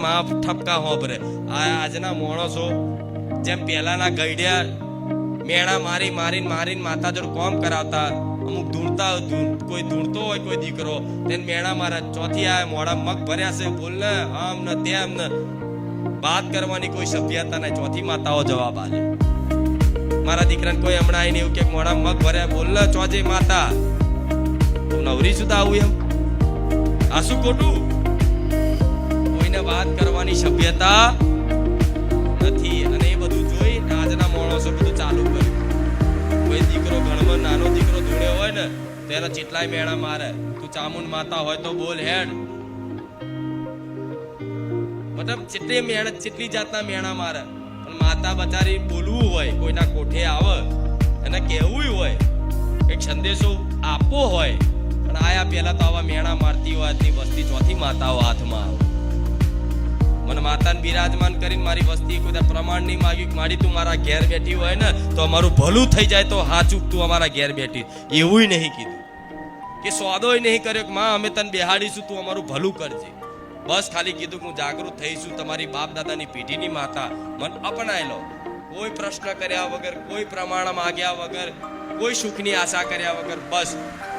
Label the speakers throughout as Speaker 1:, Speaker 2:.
Speaker 1: માં ઠપકા હોભરે. આજના માણસો જેમ પહેલાના ગઈડ્યા મેણા મારી મારીને મારીને માતા જોડે કોમ કરાવતા, અમુક ધૂણતા કોઈ ધૂણતો હોય કોઈ દીકરો તેને મેણા મારે ચોથી આ મોડા મગ ભર્યા છે બોલ ને આમ ને તેમ ને વાત કરવાની કોઈ સભ્યતા નહીં. ચોથી માતાઓ જવાબ આલે. મારા દીકરાને કોઈ હમણાં આવીને એવું કે મોડા મગ ભર્યા બોલ ને ચોથી માતા તું નવરી સુધા આવું એમ આ શું ખોટું? કોઈને વાત કરવાની સભ્યતા નથી. અને એ બધું જોઈ આજના માણસો બધું ચાલુ કર્યું. કોઈ દીકરો ઘરમાં નાનો દીકરો ધૂળ્યો હોય ને તો એના ચેટલાય મેણા મારે. તું ચામુંડ માતા હોય તો બોલ હેડ. મતલબ જેટલી જાતના મેણા મારે. પણ માતા બચારી બોલવું હોય, કોઈના કોઠે આવે એને કહેવું હોય, એક સંદેશો આપવો હોય, પણ આયા પેલા તો આવા મેણા મારતી હોય આટલી વસ્તી ચોથી માતાઓ હાથમાં આવે. મને માતાને બિરાજમાન કરીને મારી વસ્તી કોઈ પ્રમાણ નહીં માગ્યું મારી તું મારા ઘેર બેઠી હોય ને તો અમારું ભલું થઈ જાય તો હાચુક તું અમારા ઘેર બેઠી, એવું નહીં કીધું કે સોદોય નહીં કર્યો કે માં અમે તને બેહાડીશું તું અમારું ભલું કરજે. બસ ખાલી કીધું હું જાગૃત થઈશું, તમારી બાપ દાદાની પેઢીની માતા મને અપનાઈ લો. કોઈ પ્રશ્ન કર્યા વગર, કોઈ પ્રમાણ માગ્યા વગર, કોઈ સુખની આશા કર્યા વગર બસ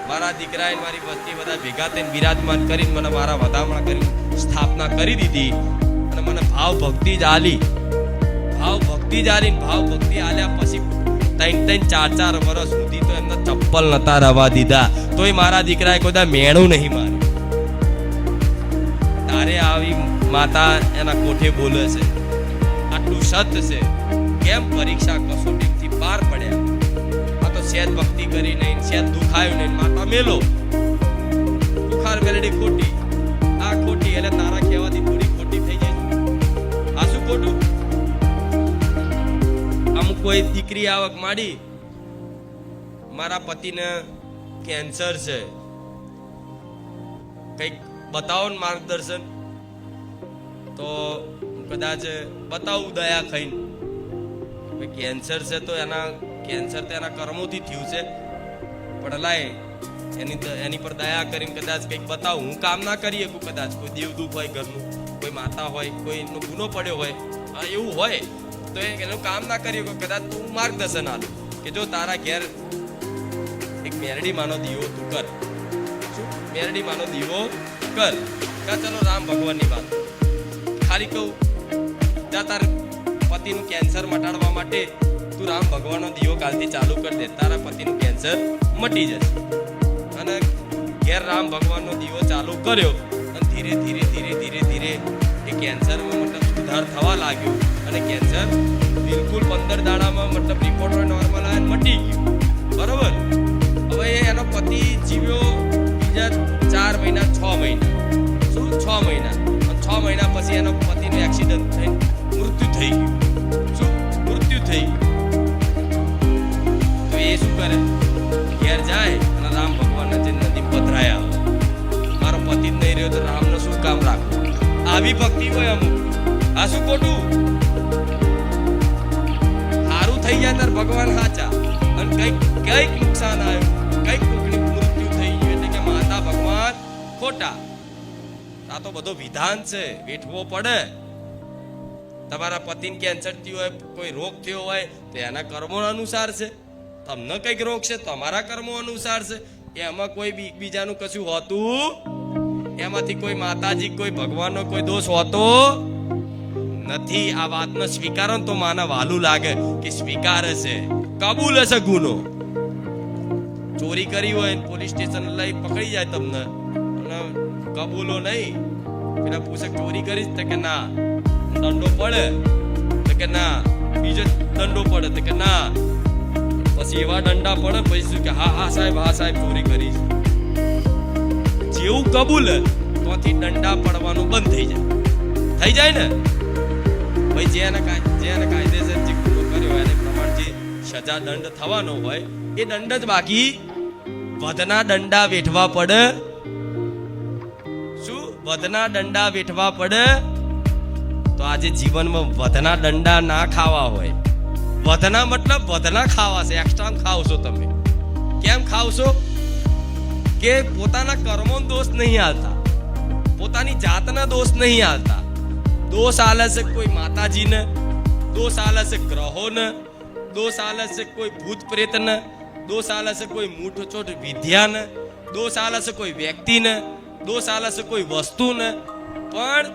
Speaker 1: મારા દીકરાએ મારી વસ્તી બધા ભેગા થઈને બિરાજમાન કરીને મને મારા વધામણા કરીને સ્થાપના કરી દીધી. અને મને ભાવ ભક્તિ જ આલી. ભાવ ભક્તિ જ આલી. ભાવ ભક્તિ આલ્યા પછી 3-4 વર્ષ સુધી તો એમને ચપ્પલ નતા રવા દીધા. તોય મારા દીકરાએ કોઈ મેણું નહીં માર્યું. તારે આવી માતા એના કોઠે બોલે છે આટલું સત્ય છે. કેમ પરીક્ષા કસોટીથી પાર પડ્યા? આ તો સેજ ભક્તિ કરી નહીં, સેજ દુખાયું નહીં, માતા મેલો દુખાર મેલડી ખોટી. આ ખોટી એટલે તારા કહેવાથી થોડી ખોટી થઈ જાય. આ શું ખોટું? અમુક કોઈ દીકરી આવક માંડી મારા પતિને કેન્સર છે, કઈક બતાવો ને માર્ગદર્શન. તો કદાચ બતાવું દયા ખાઈને કેન્સર છે તો એના કેન્સર તો એના કર્મોથી થયું છે, પણ લાય એની પર દયા કરીને કદાચ કંઈક બતાવું. હું કામ ના કરી શકું, કદાચ કોઈ દેવદૂત હોય ઘરનું, કોઈ માતા હોય, કોઈનો ગુનો પડ્યો હોય, એવું હોય તો એનું કામ ના કરી શકું. કદાચ તું માર્ગદર્શન આલું કે જો તારા ઘેર એક મેરડી માનો દીવો તું કર. શું મેરડી માનો દીવો કર? ચલો રામ ભગવાનની વાત ખાલી કહું, ત્યાં તાર પતિનું કેન્સર મટાડવા માટે તું રામ ભગવાનનો દીવો કાલથી ચાલુ કરી દે, તારા પતિનું કેન્સર મટી જશે. અને ઘેર રામ ભગવાનનો દીવો ચાલુ કર્યો અને ધીરે ધીરે ધીરે ધીરે ધીરે એ કેન્સરમાં મતલબ સુધાર થવા લાગ્યો અને કેન્સર બિલકુલ 15 દાડામાં મતલબ રિપોર્ટ નોર્મલ આવે મટી ગયું. બરોબર. હવે એનો પતિ જીવ્યો બીજા 4 મહિના 6 મહિના. શું 6 મહિના? 6 મહિના પછી એનો પતિનું એક્સિડન્ટ થઈ મૃત્યુ થઈ ગયું. શું મૃત્યુ થઈ ગયું? તો એ શું કરે? ઘેર જાય અને રામ ભગવાનના જે નદી પધરાયા, મારો પતિ જ નહીં રહ્યો તો રામનો શું કામ રાખવું? આવી ભક્તિ હોય અમુક. આ શું ખોટું? સારું થઈ જાય ત્યારે ભગવાન સાચા, અને કઈક નુકસાન આવ્યું, કઈક કોકની મૃત્યુ થઈ ગયું એટલે કે માતા ભગવાન ખોટા. આ તો બધો વિધાન છે, વેઠવો પડે. તમારા પતિને કેન્સર થયું હોય, કોઈ રોગ થયો હોય તો એના કર્મો અનુસાર છે. તમને કઈક રોગ છે તમારા કર્મો અનુસાર છે. એમાં કોઈ બીજાનું કશું હોતું, એમાંથી કોઈ માતાજી કોઈ ભગવાનનો કોઈ દોષ હોતો નથી. આ વાતનો સ્વીકારો તો માને વાલું લાગે કે સ્વીકારે છે, કબૂલ હશે ગુનો. ચોરી કરી હોય પોલીસ સ્ટેશન લઈ પકડી જાય તમને, કબૂલો નહીં. પેલા પૂછે ચોરી કરી તો કે ના, દંડો પડે તો કે ના, બીજો દંડો પડે તો કે ના. પછી એવા દંડા પડે પછી શું કે હા હા સાહેબ ચોરી કરી. જેવું કબૂલ તોથી દંડા પડવાનું બંધ થઈ જાય ને. ભાઈ જેને કાયદેસર જે ગુનો કર્યો એને પ્રમાણ જે સજા દંડ થવાનો હોય એ દંડ જ, બાકી વધના દંડા વેઠવા પડે. શું વધના દંડા વેઠવા પડે? તો આજે જીવનમાં વધના દંડા ના ખાવા હોય. વધના મતલબ વધના ખાવા છે, એક્સ્ટ્રા ખાવશો તમે. કેમ ખાવશો? કે પોતાના કર્મોનો દોષ નહીં આવતા, પોતાની જાતના દોષ નહીં આવતા, દોષ આલે છે કોઈ માતાજીને, દોષ આલે છે ગ્રહોને, દોષ આલે છે કોઈ ભૂત પ્રેતને, દોષ આલે છે કોઈ મૂઠચોટ વિદ્યાને, દોષ આલે છે કોઈ વ્યક્તિને, દોષ આલે છે કોઈ વસ્તુને. પણ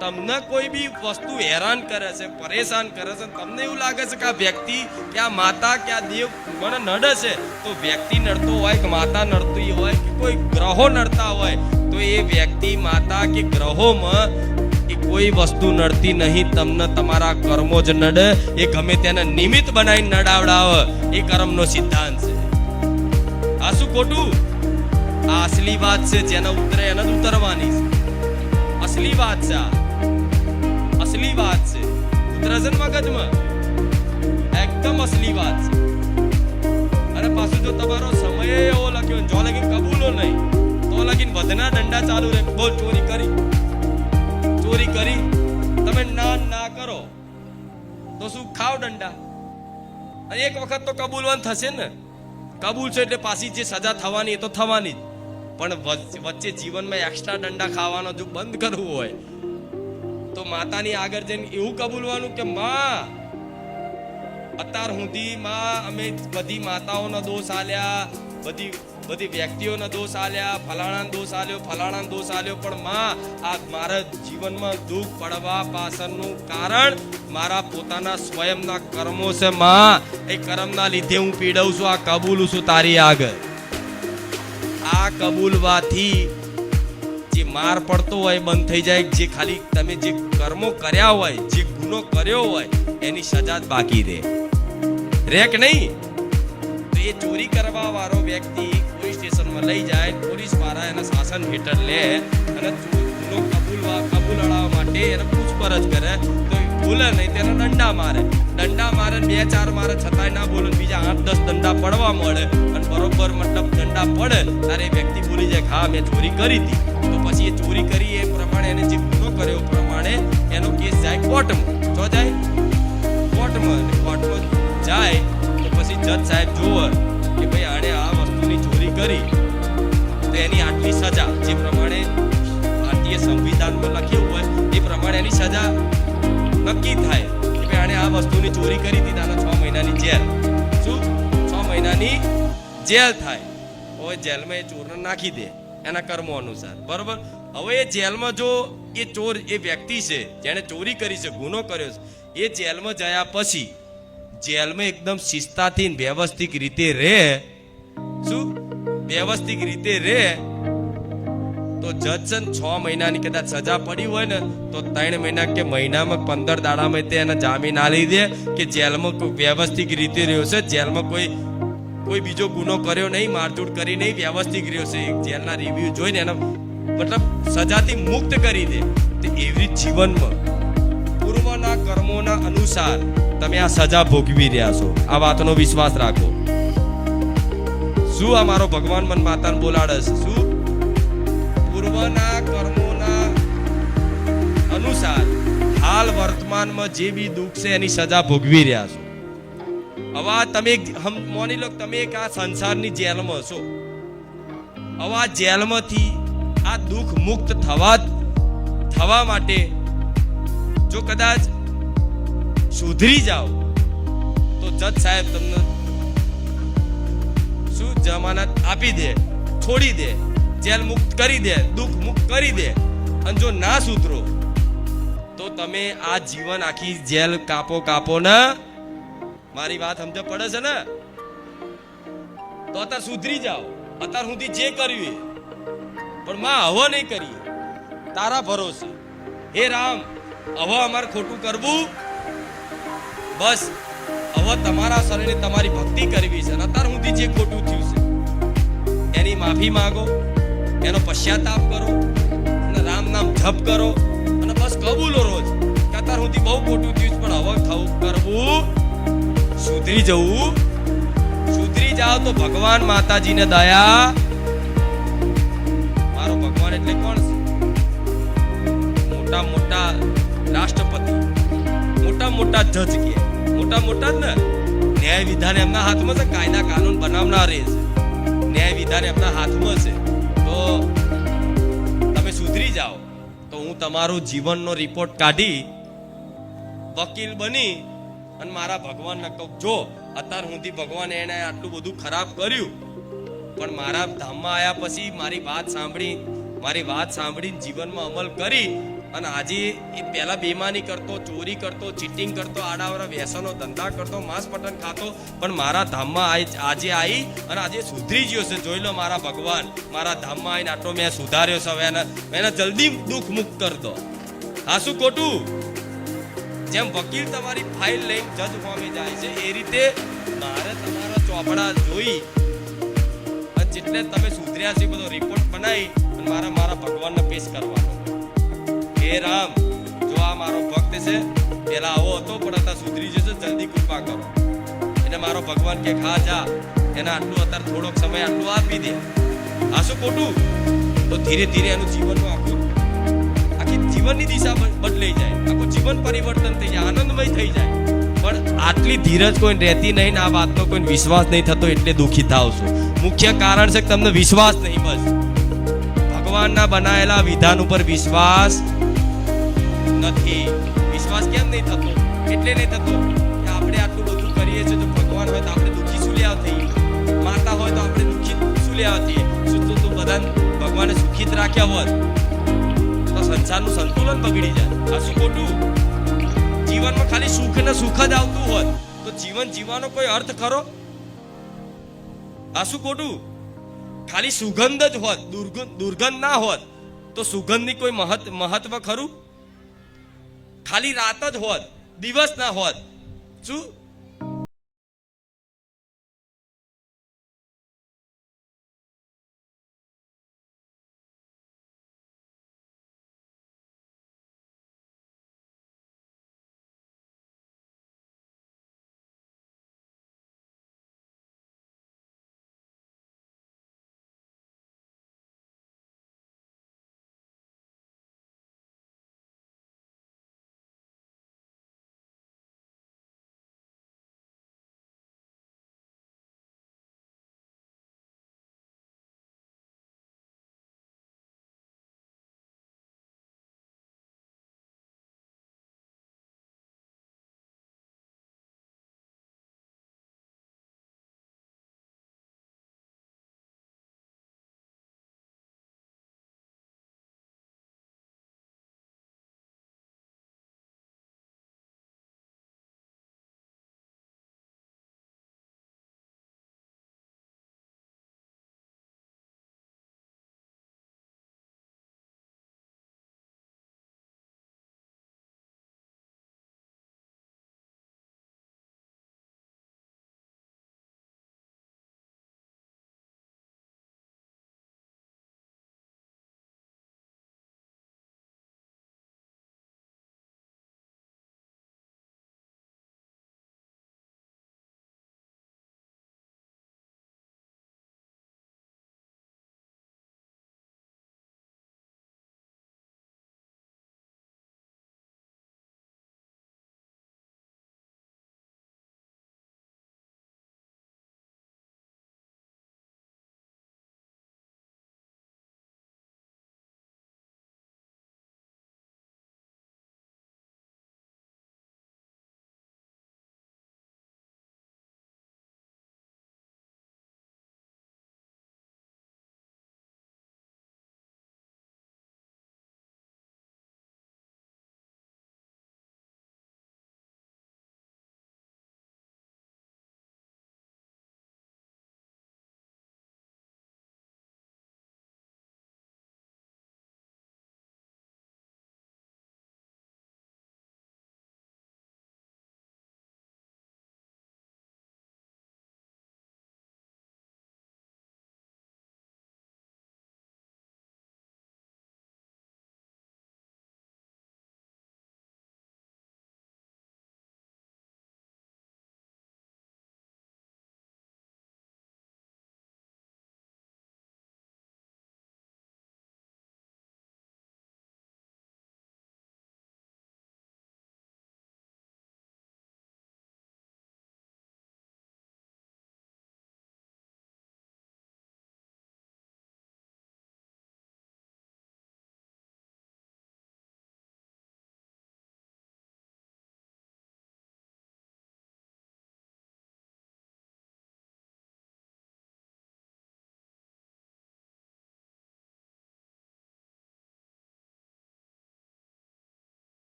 Speaker 1: તમને કોઈ બી વસ્તુ હેરાન કરે છે, પરેશાન કરે છે, તમને એવું લાગે છે કે આ વ્યક્તિ કે આ માતા કે આ દેવ મને નડે છે, તો વ્યક્તિ નડતો હોય કે માતા નડતી હોય કે કોઈ ગ્રહો નડતા હોય, તો એ વ્યક્તિ માતા કે ગ્રહોમાં એ કોઈ વસ્તુ નડતી નહીં. તમને તમારા કર્મો જ નડે. એ ગમે તેને નિમિત્ત બનાવીને નડાવડાવે, એ કર્મનો સિદ્ધાંત છે. આ શું ખોટું? આ અસલી વાત છે. જેને ઉતરે એને જ ઉતરવાની છે. અસલી વાત છે. અસલી વાત છે. ઉતરે છે ને મગજમાં? એકદમ અસલી વાત છે. અને પાછું જો તમારો સમય એવો લખ્યો જો લગીન કબૂલો નહીં, તો લગીન વધના દંડા ચાલુ રહે. બોલ, ચોરી કરી, ચોરી કરી, તમે ના કરો તો શું ખાવ દંડા? અને એક વખત તો કબૂલવાન થશે ને. કબૂલ છે એટલે પાછી જે સજા થવાની એ તો થવાની જ. પણ વચ્ચે જીવનમાં એક્સ્ટ્રા દંડા ખાવાનો જો બંધ કરવું હોય તો માતાની આગળ જઈને એવું કબૂલવાનું કે માં, અત્યાર સુધી માં અમે બધી માતાઓનો દોષ આલ્યા, બધી વ્યક્તિઓનો દોષ આલ્યા, ફલાણાનો દોષ આલ્યો, ફલાણાનો દોષ આલ્યો, પણ માં આ મારા જીવનમાં દુઃખ પડવા પાછળનું કારણ મારા પોતાના સ્વયંના કર્મો છે માં. એ કર્મના લીધે હું પીડઉં છું. આ કબૂલું છું તારી આગળ. આ કબૂલવાથી જે માર પડતો હોય બંધ થઈ જાય. જે ખાલી તમે જે કર્મો કર્યા હોય, જે ગુનો કર્યો હોય, એની સજા જ બાકી રહે કે નહીં? તો એ ચોરી કરવા વાળો વ્યક્તિ પોલીસ સ્ટેશનમાં લઈ જાય, પોલીસ વાળા એના શાસન હેઠળ લે અને ગુનો કબૂલાવવા માટે એને પૂછપરછ કરે. તો બોલે નહીં તેને દંડા મારે, 2-4 મારે, છતાંય ના બોલે. બીજા 8-10 દંડા પડવા મળે અને બરોબર મતલબ દંડા પડે ત્યારે એ વ્યક્તિ બોલી જાય હા મેં ચોરી કરી હતી. તો પછી એ ચોરી કરી એ પ્રમાણે એને જે ગુનો કર્યો પ્રમાણે એનો કેસ જાય કોર્ટમાં. જો જાય કોર્ટમાં, કોર્ટમાં જાય તો પછી જજ સાહેબ જોવે કે ભાઈ આણે આ વસ્તુની ચોરી કરી તો એની આટલી સજા, જે પ્રમાણે ભારતીય સંવિધાનમાં લખ્યું હોય એ પ્રમાણે એની સજા નક્કી થાય કે ભાઈ આણે આ વસ્તુની ચોરી કરી હતી, આને 6 મહિનાની જેલ. શું 6 મહિનાની જેલ થાય. હવે જેલમાં એ ચોરને નાખી દે એના કર્મો અનુસાર, બરોબર? હવે એ જેલમાં જો એ ચોર, એ વ્યક્તિ છે જેણે ચોરી કરી છે, ગુનો કર્યો છે, એ જેલમાં ગયા પછી જેલમાં એકદમ શિસ્તાથી વ્યવસ્થિત રીતે રહે. શું વ્યવસ્થિત રીતે રહે તો જજ 6 મહિનાની કદાચ સજા પડી હોય ને તો 3 મહિના કે મહિનામાં 15 દાડામાં તે એને જામીન આલી દે કે જેલમાં વ્યવસ્થિત રીતે રહ્યો છે, જેલમાં કોઈ બીજો ગુનો કર્યો નહીં, મારઝૂડ કરી નહીં, વ્યવસ્થિત રહ્યો છે. જેલના રિવ્યુ જોઈને એના મતલબ સજાથી મુક્ત કરી દે. તો એવી જીવનમાં પૂર્વના કર્મોના અનુસાર તમે આ સજા ભોગવી રહ્યા છો. આ વાતનો વિશ્વાસ રાખો. શું આ મારો ભગવાન મન માતાને બોલાડે છે? શું પૂર્વના કર્મોના અનુસાર હાલ વર્તમાનમાં જે બી દુઃખ છે એની સજા ભોગવી રહ્યા છો. હવે તમે માની લો તમે એક આ સંસારની જેલમાં છો. હવે આ જેલમાંથી આ દુઃખ મુક્ત થવા માટે જો કદાચ સુધરી જાઓ તો જજ સાહેબ તમને શું જમાનત આપી દે, છોડી દે, જેલ મુક્ત કરી દે, દુઃખ મુક્ત કરી દે. અને જો ના સુધરો તો તમે આ જીવન આખી જેલ કાપો ને. મારી વાત સમજ પડે છે ને? તો અત્યારે સુધરી જાઓ. અત્યાર સુધી જે કર્યું પણ માં હવે નહીં કરીએ, તારા ભરોસે. હે રામ, હવે અમારે ખોટું કરવું, બસ હવે તમારા શરણે તમારી ભક્તિ કરવી છે. અત્યાર સુધી જે ખોટું થયું છે એની માફી માંગો, એનો પશ્ચાતાપ કરો અને રામ નામ જપ કરો અને બસ કબૂલો રોજ કે અત્યાર સુધી બહુ ખોટું થયું પણ હવે કરવું, સુધરી જવું. સુધરી જાઓ તો ભગવાન માતાજીને દયા. મારો ભગવાન એટલે કોણ છે? મોટા રાષ્ટ્રપતિ, મોટા જજ કે મોટા જ ને. ન્યાય વિધાન એમના હાથમાં છે, કાયદા કાનૂન બનાવનાર છે. ન્યાય વિધાન એમના હાથમાં છે. તો તમે સુધરી જાઓ તો હું તમારું જીવનનો રિપોર્ટ કાઢી વકીલ બની અને મારા ભગવાનને કહું, જો અત્યાર સુધી ભગવાન એને આટલું બધું ખરાબ કર્યું, પણ મારા ધામમાં આવ્યા પછી મારી વાત સાંભળીને જીવનમાં અમલ કરી અને આજે એ પહેલા બેમાની કરતો, ચોરી કરતો, ચીટિંગ કરતો, આડાવડા વ્યસનો ધંધા કરતો, માંસ મટન ખાતો, પણ મારા ધામમાં આજે આવી અને આજે સુધરી ગયો છે. જોઈ લો, મારા ભગવાન મારા ધામમાં આવીને આટલો મેં સુધાર્યો છે. હવે એને જલ્દી દુઃખ મુક્ત કરી દો. હા, શું ખોટું? જેમ વકીલ તમારી ફાઇલ લઈને જજ પામી જાય છે, એ રીતે મારે તમારા ચોપડા જોઈ અને જેટલે તમે સુધર્યા છે બધો રિપોર્ટ બનાવી અને મારા ભગવાનને પેશ કરવાનો. હે રામ, જો આ મારો ભક્ત છે, પેલા આવો હતો પણ અત્યારે સુધરી જશે, જલ્દી કૃપા કરો. એને મારો ભગવાન કે ખા જા, એને આટલું અત્યારે થોડોક સમય આટલું આપી દે. આ શું ખોટું? તો ધીરે ધીરે એનું જીવનનું આખી જીવનની દિશા બદલાઈ જાય, આખું જીવન પરિવર્તન થઈ જાય, આનંદમય થઈ જાય. પણ આટલી ધીરજ કોઈ રહેતી નહીં ને આ વાતનો કોઈ વિશ્વાસ નહીં થતો, એટલે દુઃખી થાવ છો. મુખ્ય કારણ છે કે તમને વિશ્વાસ નહીં. બસ ભગવાનના બનાયેલા વિધાન ઉપર વિશ્વાસ નથી. વિશ્વાસ કેમ નહીં થતો? એટલે નહીં થતો કે આપણે આટલું બધું કરીએ છીએ, તો ભગવાન હોય તો આપણે દુઃખી શું લેવા થઈએ? માતા હોય તો આપણે દુઃખી શું લેવા થઈએ? શું તો બધા ભગવાને સુખી જ રાખ્યા હોત તો સંસારનું સંતુલન બગડી જાય. આ શું ખોટું? જીવનમાં ખાલી સુખ ને સુખ જ આવતું હોત તો જીવન જીવવાનો કોઈ અર્થ ખરો? આ શું ખોટું? ખાલી સુગંધ જ હોત, દુર્ગંધ ના હોત તો સુગંધની કોઈ મહત્વ ખરું? ખાલી રાત જ હોત, દિવસ ના હોત, શું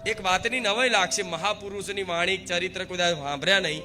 Speaker 1: એક વાતની નવાઈ લાગશે, મહાપુરુષની વાણી ચરિત્ર કદાચ સાંભળ્યા નહીં.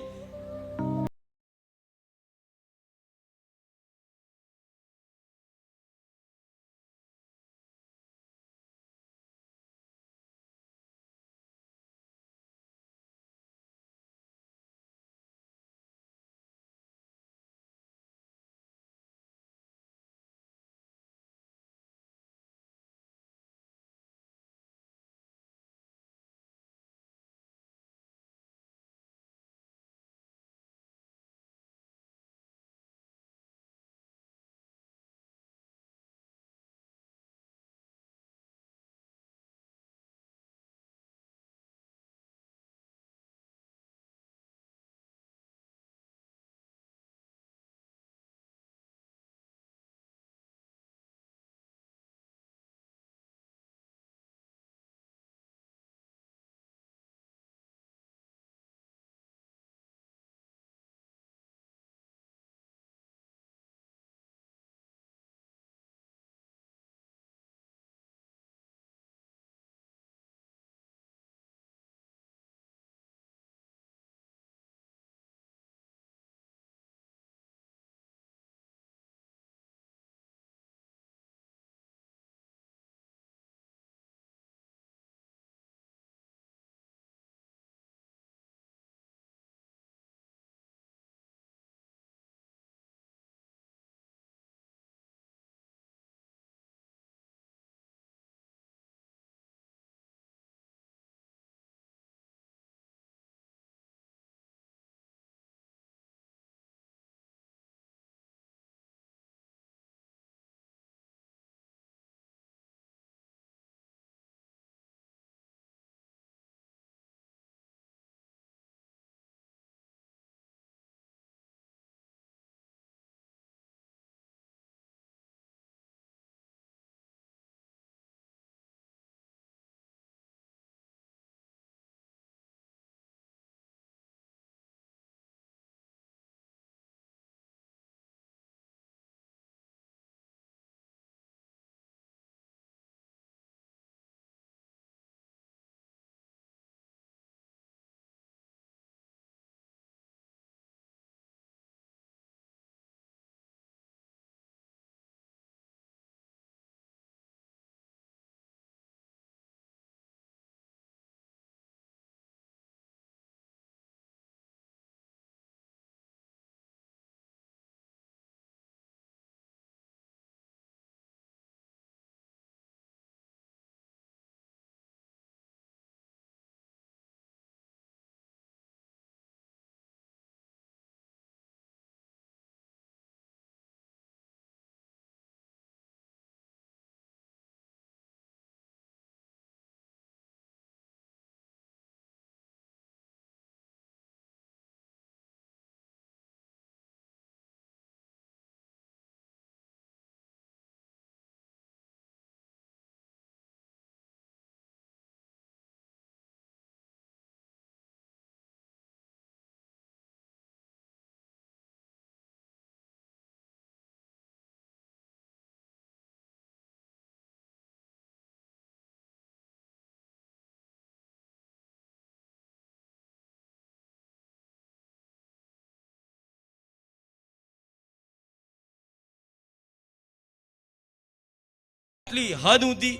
Speaker 1: આટલી હદ ઊંધી,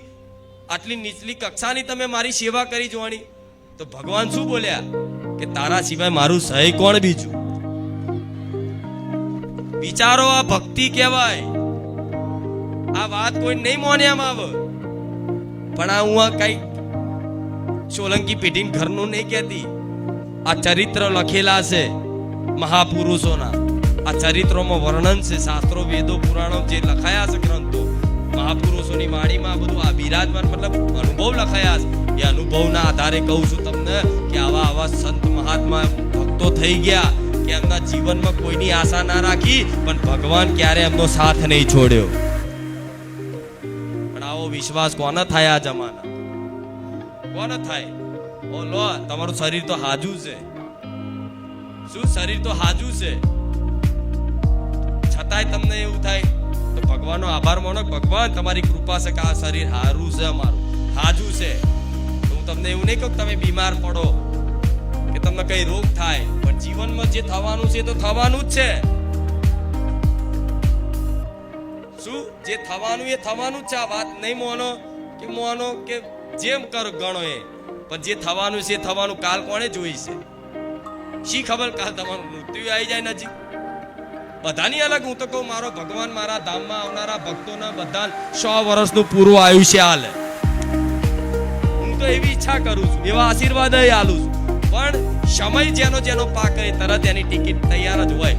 Speaker 1: આટલી નીચલી કક્ષાની તમે મારી સેવા કરી જોવાની, તો ભગવાન શું બોલ્યા કે તારા સિવાય મારું સહી કોણ બીજું? વિચારો, આ ભક્તિ કહેવાય. આ વાત કોઈ નહીં મોન્યામાં આવે, પણ આ હું કઈ સોલંકી પેઢી ઘરનું નહીં કહેતી. આ ચરિત્ર લખેલા છે મહાપુરુષોના. આ ચરિત્રોમાં વર્ણન છે, શાસ્ત્રો, વેદો, પુરાણો જે લખાયા છે, ગ્રંથો, મહાપુરુષોની વાણીમાં બધું આ બિરાજમાન, મતલબ અનુભવ લખાયા છે. એ અનુભવના આધારે કહું છું તમને કે આવા સંત મહાત્મા ભક્તો થઈ ગયા કે એમના જીવનમાં કોઈની આશા ના રાખી, પણ ભગવાન ક્યારે એમનો સાથ નહીં છોડ્યો. પણ આવો વિશ્વાસ કોને થાય આ જમાના? કોને થાય? ઓ લો, તમારું શરીર તો હાજુ છે. શું શરીર તો હાજુ છે, છતાંય તમને એવું થાય તો ભગવાનનો આભાર માનો. ભગવાન તમારી કૃપા છે કે આ શરીર હારું છે, અમારું હાજુ છે. તો હું તમને એવું નહીં કહું કે તમે બીમાર પડો કે તમને કઈ રોગ થાય, પણ જીવનમાં જે થવાનું છે તો થવાનું જ છે. શું જે થવાનું એ થવાનું જ છે. આ વાત નહીં મોનો કે જેમ કરો ગણો એ, પણ જે થવાનું છે થવાનું. કાલ કોણે જોઈ છે? શી ખબર કાલ તમારું મૃત્યુ આવી જાય નજીક. બધાની અલગ. હું તો કહું મારો ભગવાન મારા ધામમાં આવનારા ભક્તોના બધા 100 વર્ષનું પૂરું આયુષ્ય હાલે. હું તો એવી ઈચ્છા કરું છું, એવા આશીર્વાદ આલું છું. પણ સમય જેનો પાકે તરત એની ટિકિટ તૈયાર જ હોય,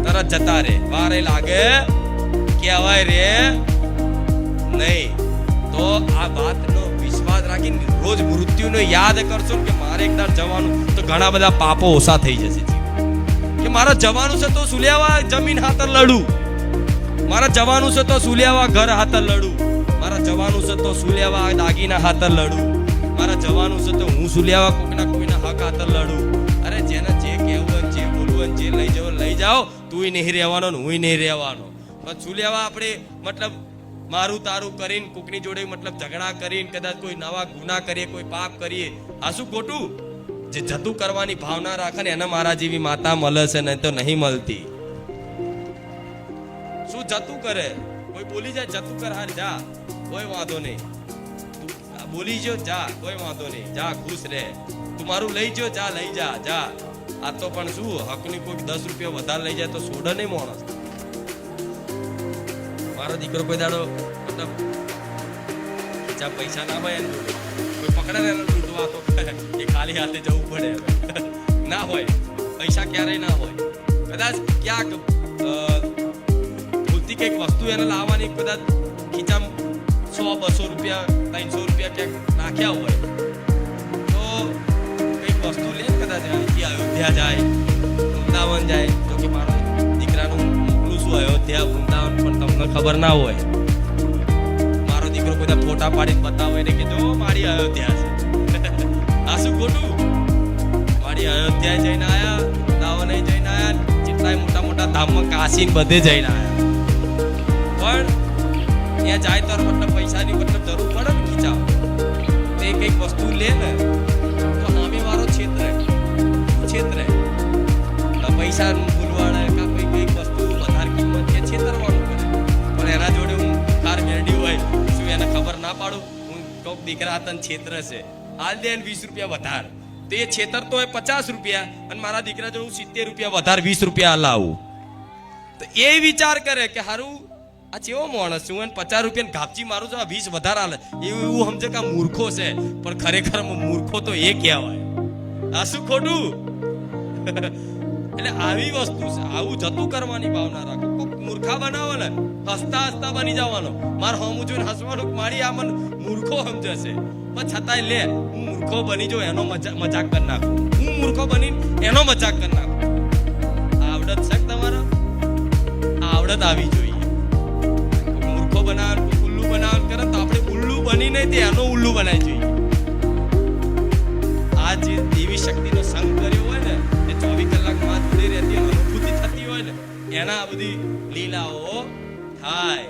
Speaker 1: તરત જતા રે. વારે લાગે કહેવાય રે નહીં. તો આ વાતનો વિશ્વાસ રાખીને રોજ મૃત્યુને યાદ કરશો કે મારે એકવાર જવાનું, તો ઘણા બધા પાપો ઓછા થઈ જશે. કે મારે જવાનું છે તો સુલિયાવા જમીન હાથર લડું, મારે જવાનું છે તો સુલિયાવા ઘર હાથર લડું, મારે જવાનું છે તો સુલિયાવા દાગીના હાથર લડું, મારે જવાનું છે તો હું સુલિયાવા કોઈના હક હાથર લડું. અરે જેને જે કહેવું જે બોલવું જે લઈ જવું લઈ જાઓ. તું નહીં રહેવાનો ને હું નહીં રહેવાનો. પણ સુલિયાવા આપણે મતલબ મારું તારું કરીને કોકની જોડે મતલબ ઝઘડા કરીને કદાચ કોઈ નવા ગુના કરીએ, કોઈ પાપ કરીએ, આ શું ખોટું? જે જતું કરવાની ભાવના રાખે ને એને મારા જેવી માતા મળે છે, નહીં તો નહીં મળતી. શું જતું કરે? કોઈ બોલી જાય જતું કર, હાલ જા, કોઈ વાંધો નહીં. તું બોલી જો જા, કોઈ વાંધો નહીં, જા ખુશ રહે. તું મારું લઈ જો જા, લઈ જા જા. આ તો પણ શું હકની કોઈ 10 રૂપિયા વધારે લઈ જાય તો છોડે નહીં માણસ. મારો દીકરો કોઈ દાડો મતલબ પૈસા ના હોય કોઈ પકડે ને લૂંટવા તો એ ખાલી હાથે જવું પડે. ના હોય પૈસા, ક્યારેય ના હોય. કદાચ ક્યાંક ભૂલથી કંઈક વસ્તુ એને લાવવાની, કદાચ ખીચામાં 100-200 રૂપિયા 300 રૂપિયા ક્યાંક નાખ્યા હોય તો કંઈક વસ્તુ લે, કદાચ અયોધ્યા જાય, વૃંદાવન જાય. જો કે મારા દીકરાનું મોકલું શું અયોધ્યા વૃંદાવન, પણ તમને ખબર ના હોય. મારો દીકરો બધા ફોટા પાડીને બતાવે ને કે જો મારી અયોધ્યા છે. આ શું ખોટું? મારી અયોધ્યા જઈને આયા, વૃંદાવન જઈને આયા, જેટલાય મોટા મોટા ધામમાં કાશી બધે જઈને આયા. પણ ત્યાં જાય તો મતલબ પૈસાની મતલબ જરૂર પડે ને ખીચાવ. તે કંઈક વસ્તુ લે ને તો સામે વાળો છેતરે. પૈસા ભૂલવાડે કાં કોઈ કંઈક વસ્તુ વધારે કિંમત કે છેતરવાનું કરે. પણ એના જોડે હું કાર મેળવી હોય, શું એને ખબર ના પાડું? હું કોક દીકરા તને છેતરે છે, હાલ દે 20 રૂપિયા વધારે. તો એ છેતરતો હોય 50 રૂપિયા, અને મારા દીકરા જો હું 70 રૂપિયા વધારે 20 રૂપિયા લાવું, તો એ વિચાર કરે કે હારું આ ચેવો માણસ છું, 50 રૂપિયા ઘાપચી મારું છું, 20 વધારે હાલે. એવું સમજે કે આ મૂર્ખો છે, પણ ખરેખર મૂર્ખો તો એ કહેવાય. આ શું ખોટું? એટલે આવી વસ્તુ છે. આવું જતું કરવાની ભાવના રાખો. કોક મૂર્ખા બનાવો ને, હસતા હસતા બની જવાનો. મારે હમું જોઈને હસવાનું, મારી આ મને મૂર્ખો સમજે છે, પણ છતાંય લે હું મૂર્ખો બની જાઉં એનો મજાક કરી નાખું. હું મૂર્ખો બની એનો મજાક કરી નાખું. આવડત છે તમારા? આવડત આવી જોઈએ. મૂર્ખો બનાવ, ઉલ્લુ બનાવ કરે તો આપણે ઉલ્લુ બની નહીં તે એનો ઉલ્લુ બનાવી જોઈએ. આ જે દેવી શક્તિનો સંગ કર્યો હોય ને, એ 24 કલાક માં જોડી રહેતી અનુભૂતિ થતી હોય ને, એના આ બધી લીલાઓ થાય.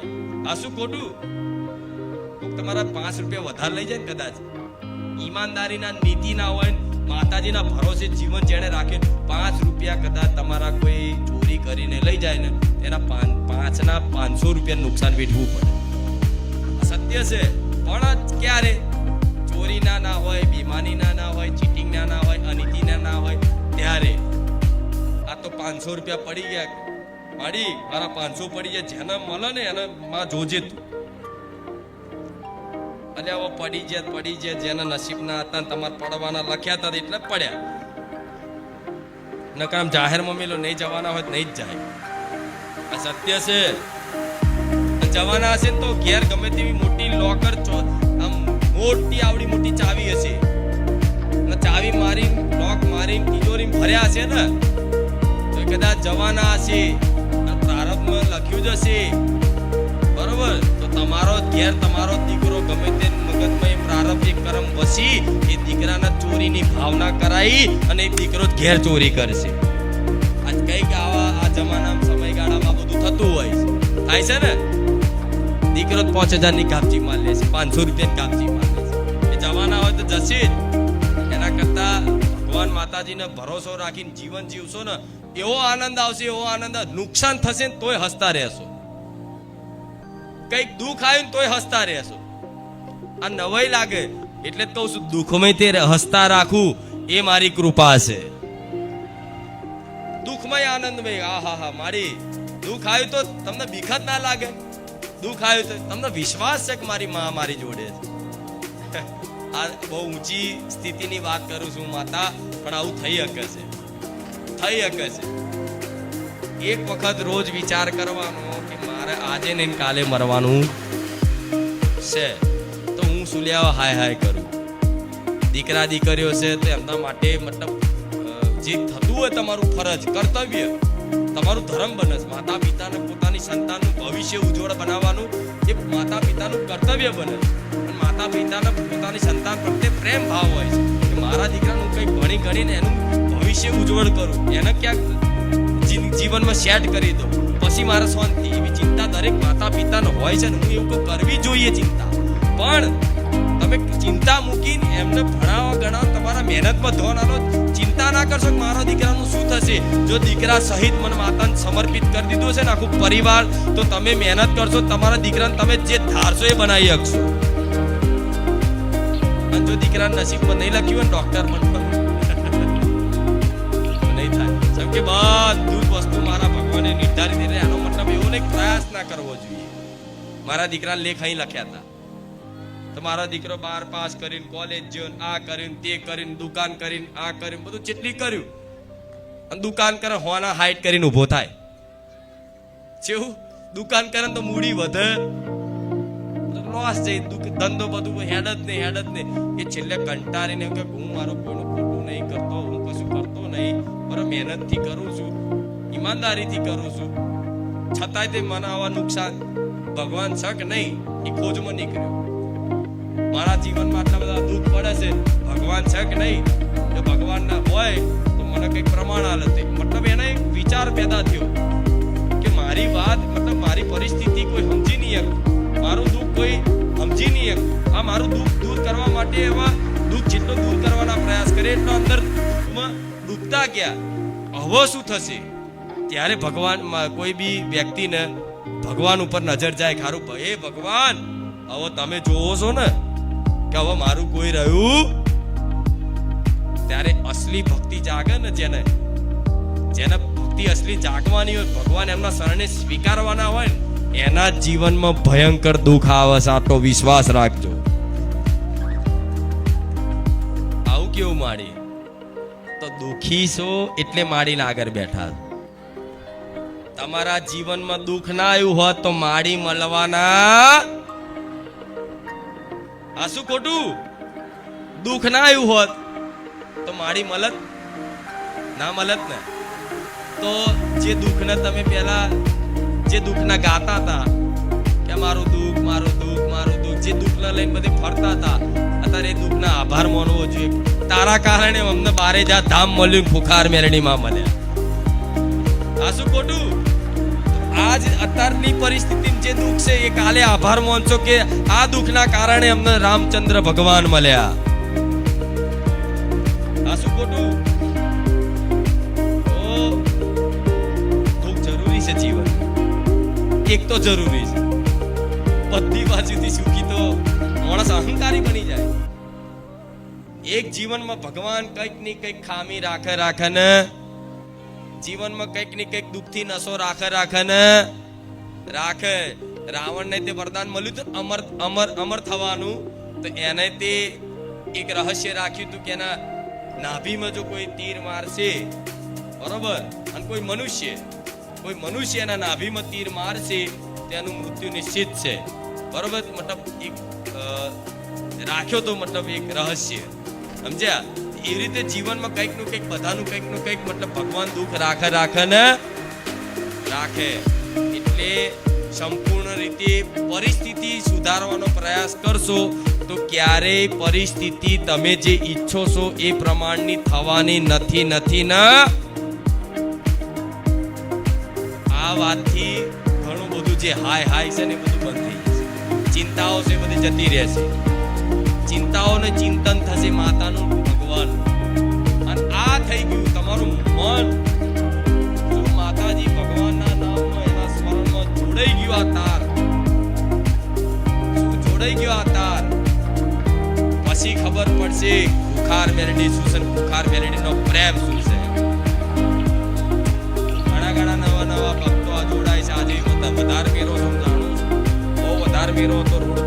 Speaker 1: આ શું ખોટું? તમારા 5 રૂપિયા વધારે લઈ જાય ને, કદાચ ઈમાનદારીના નીતિના હોય, માતાજીના ભરોસે જીવન જેણે રાખે, 5 રૂપિયા કદાચ તમારા કોઈ ચોરી કરીને લઈ જાય ને, એના 5ના 500 રૂપિયા નુકસાન વેઠવું પડે. સત્ય છે. પણ ક્યારે? ચોરીના ના હોય, બેમાનીના ના હોય, ચીટિંગના ના હોય, અનીતિના ના હોય, ત્યારે આ તો 500 રૂપિયા પડી ગયા, મારા 500 પડી ગયા. જેને મળે ને એને માં જોજે તું. અને હવે પડી જાય જેના નસીબના હતા, તમારે પડવાના લખ્યા હતા એટલે પડ્યા. નકામ જાહેરમાં મેલો નહીં જવાના હોય નહીં જ જાય. આ સત્ય છે. જવાના હશે તો ઘેર ગમે તેવી મોટી લોકર આમ મોટી આવડી મોટી ચાવી હશે, ચાવી મારી લોક મારીને તિજોરી ભર્યા હશે ને, તો કદાચ જવાના હશે. પ્રારબ્ધમાં લખ્યું જ હશે, બરોબર? તો તમારો ઘેર તમારો દીકરો ગમે તે મગજમાં પ્રારબ્ધિક કર્મ વસી એ દીકરાના ચોરીની ભાવના કરાઈ અને એ દીકરો ઘેર ચોરી કરશે. આજ કઈક આ જમાનામાં સમયગાળામાં બધું થતું હોય થાય છે ને. દીકરો 5000 ની કાપચી માર લે છે, 500 રૂપિયાની કાપચી માર લે છે. એ જવાના હોય તો જશે જ. એના કરતા ભગવાન માતાજીને ભરોસો રાખીને જીવન જીવશો ને, એવો આનંદ આવશે, એવો આનંદ. નુકસાન થશે ને તોય હસતા રહેશો, કઈક દુઃખ આવ્યું ને તોય હસતા રહેશો. આ નવાઈ લાગે એટલે જ કહું છું, દુઃખમાં તે હસતા રાખું એ મારી કૃપા છે. દુઃખમય આનંદમય. આહા, મારી દુઃખ આવ્યું તો તમને બીક જ ના લાગે. દુઃખ આવ્યું તો તમને વિશ્વાસ છે કે મારી માં મારી જોડે છે. આ બહુ ઊંચી સ્થિતિની વાત કરું છું માતા, પણ આવું થઈ શકે છે, થઈ શકે છે. એક વખત રોજ વિચાર કરવાનો કે મારે આજે ને કાલે મરવાનું છે, તો હું શું લેવા હાય હાય કરું. દીકરા દીકરીઓ છે તો એમના માટે મતલબ જે થતું હોય તમારું ફરજ, કર્તવ્ય, તમારું ધર્મ બને છે. માતા પિતાને પોતાની સંતાનનું ભવિષ્ય ઉજ્જવળ બનાવવાનું એ માતા પિતાનું કર્તવ્ય બને છે. અને માતા પિતાને પોતાની સંતાન પ્રત્યે પ્રેમ ભાવ હોય છે કે મારા દીકરાનું કંઈક ભણી ગણીને એનું ભવિષ્ય ઉજ્જવળ કરું, એને ક્યાંક જીવનમાં સેટ કરી દો, પછી મારે શાંતિ. એવી ચિંતા દરેક માતા પિતાને હોય છે ને, હું એવું કરવી જોઈએ ચિંતા. પણ તમે ચિંતા મૂકીને એમને ભણાવો ગણાવો, તમારા મહેનતમાં ધોન આલો, ચિંતા ના કરશો કે મારા દીકરાનું શું થશે. જો દીકરા સહિત મને માતાને સમર્પિત કરી દીધું છે ને આખું પરિવાર, તો તમે મહેનત કરશો, તમારા દીકરાને તમે જે ધારશો એ બનાવી શકશો. અને જો દીકરાના નસીબમાં નહીં લખ્યું હોય ને ડોક્ટર બનવાનું નહીં થાય. જેમ કે બધું વસ્તુ મારા ભગવાને નિર્ધારિત, એટલે એનો મતલબ એવો નહીં પ્રયાસ ના કરવો જોઈએ. મારા દીકરાને લેખ અહીં લખ્યા હતા, તો મારો દીકરો 12 પાસ કરીને કોલેજ ગયો, આ કરીને તે કરીને દુકાન કરીને આ કરીને બધું જેટલી કર્યું, અને દુકાન કરે હોના હાઈટ કરીને ઊભો થાય. જેવું દુકાન કરે તો મૂડી વધે, લોસ જાય, ધંધો બધું હેડ જ નહીં. એ છેલ્લે કંટાળીને કે હું મારો કોઈનું ખોટું નહીં કરતો, હું કશું કરતો નહીં, બરાબર મહેનતથી કરું છું, ઈમાનદારીથી કરું છું, છતાંય તે મને આવા નુકસાન ભગવાન છે કે નહીં એ ખોજમાં નીકળ્યો. મારા જીવનમાં આટલા બધા દુઃખ પડે છે, ભગવાન છે કે નહીં. જો ભગવાન ના હોય તો મને કંઈક પ્રમાણ હાલત, મતલબ એને એક વિચાર પેદા થયો કે મારી વાત, મતલબ મારી પરિસ્થિતિ કોઈ સમજી નહીં શકતું, મારું દુઃખ કોઈ સમજી નહીં શકતું. આ મારું દુઃખ દૂર કરવા માટે એવા દુઃખ જેટલો દૂર કરવાના પ્રયાસ કરે એટલો અંદર ડૂબતા ગયા. હવે શું થશે? ત્યારે ભગવાન, કોઈ બી વ્યક્તિને ભગવાન ઉપર નજર જાય, ખારું હે ભગવાન હવે તમે જોવો છો ને કે હવે મારું કોઈ રહ્યું, ત્યારે અસલી ભક્તિ જાગે ને, જેને ભક્તિ અસલી જાગવાની હોય, ભગવાન એમના શરણે સ્વીકારવાના હોય ને, એના જીવનમાં ભયંકર દુઃખ આવે છે. આટલો વિશ્વાસ રાખજો. આવું કેવું માડી તો દુઃખી છો એટલે માડીને આગળ બેઠા. તમારા જીવનમાં દુઃખ ના આવ્યું હોત તો માડી મળવાના. આ શું ખોટું? દુઃખ ના આવ્યું હોત તો માડી મળત ના મળત ને. તો જે દુઃખને તમે પેલા જે દુઃખના ગાતા હતા કે મારું દુઃખ મારું દુઃખ મારું દુઃખ, જે દુઃખને લઈને બધે ફરતા હતા, અત્યારે એ દુઃખના આભાર માનવો જોઈએ. તારા કારણે અમને 12 ધામ મળ્યું, ફુખાર મેરણીમાં મળ્યા. આ શું ખોટું? આજ અત્યારની પરિસ્થિતિ જે દુઃખ છે એ કાલે આભાર માનશો કે આ દુઃખના કારણે અમને રામચંદ્ર ભગવાન મળ્યા. આ શું ખોટું? તો દુઃખ જરૂરી છે જીવન, એક તો જરૂરી છે. બધી બાજુથી સુખી તો માણસ અહંકારી બની જાય. એક જીવનમાં ભગવાન કંઈક ની કંઈક ખામી રાખે ને, જીવનમાં કંઈક ની કંઈક દુઃખથી નશો રાખે ને રાખે. રાવણને તે વરદાન મળ્યું હતું અમર થવાનું, તો એને તે એક રહસ્ય રાખ્યું હતું કે એના નાભીમાં જો કોઈ તીર મારશે, બરોબર, અને કોઈ મનુષ્ય એના નાભીમાં તીર મારશે તેનું મૃત્યુ નિશ્ચિત છે, બરોબર. મતલબ એક રાખ્યો તો, મતલબ એક રહસ્ય, સમજ્યા? એવી રીતે જીવનમાં કંઈક નું કંઈક, બધાનું કંઈક નું કંઈક, મતલબ ભગવાન દુઃખ રાખે ને રાખે. એટલે સંપૂર્ણ રીતે પરિસ્થિતિ સુધારવાનો પ્રયાસ કરશો તો ક્યારેય પરિસ્થિતિ તમે જે ઈચ્છો છો એ પ્રમાણની થવાની નથી ને. આ વાતથી ઘણું બધું જે હાય છે ને બધું બંધ થઈ જશે. ચિંતાઓ છે બધી જતી રહેશે. ચિંતાઓને ચિંતન થશે માતાનું ભગવાન. અને આ થઈ ગયું તમારું મન જો માતાજી ભગવાનના નામમાં એના સ્મરણમાં જોડાઈ ગયું આ તાર, જોડાઈ ગયો આ તાર, પછી ખબર પડશે ખુખાર મેલેડી શું છે, ખુખાર મેલેડીનો પ્રેમ શું છે. ઘણા ઘણા નવા નવા ભક્તો આ જોડાય છે. આજે વધારે મેરો સમજાણું, બહુ વધારે મેરો તો રોડ